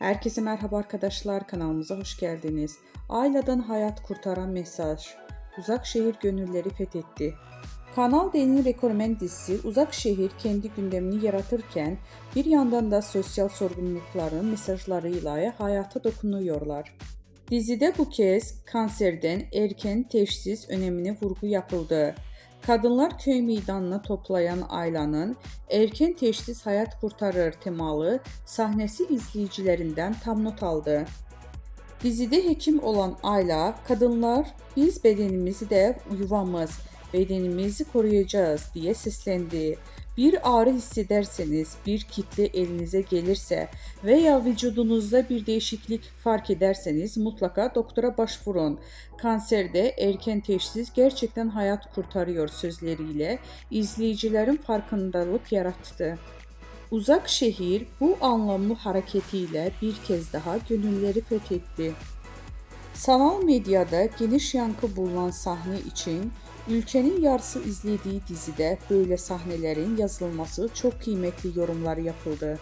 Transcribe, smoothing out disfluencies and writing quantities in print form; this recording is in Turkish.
Herkese merhaba arkadaşlar, kanalımıza hoş geldiniz. Ailədən hayat kurtaran mesaj. Uzak şehir gönülleri fethetti. Kanal D'nin rekormen dizisi Uzak Şehir kendi gündemini yaratırken bir yandan da sosyal sorumlulukların mesajlarıyla hayata dokunuyorlar. Dizide bu kez kanserden erken teşhis önemine vurgu yapıldı. Kadınlar köy meydanına toplayan Ayla'nın erken teşhis hayat kurtarır temalı sahnesi izleyicilerinden tam not aldı. Dizide hekim olan Ayla, kadınlar biz bedenimizi de yuvamız, bedenimizi koruyacağız diye seslendi. Bir ağrı hissederseniz, bir kitle elinize gelirse veya vücudunuzda bir değişiklik fark ederseniz mutlaka doktora başvurun. Kanserde erken teşhis gerçekten hayat kurtarıyor sözleriyle izleyicilerin farkındalık yarattı. Uzak şehir bu anlamlı hareketiyle bir kez daha gönülleri fethetti. Sanal medyada geniş yankı bulunan sahne için ülkenin yarısı izlediği dizide böyle sahnelerin yazılması çok kıymetli yorumlar yapıldı.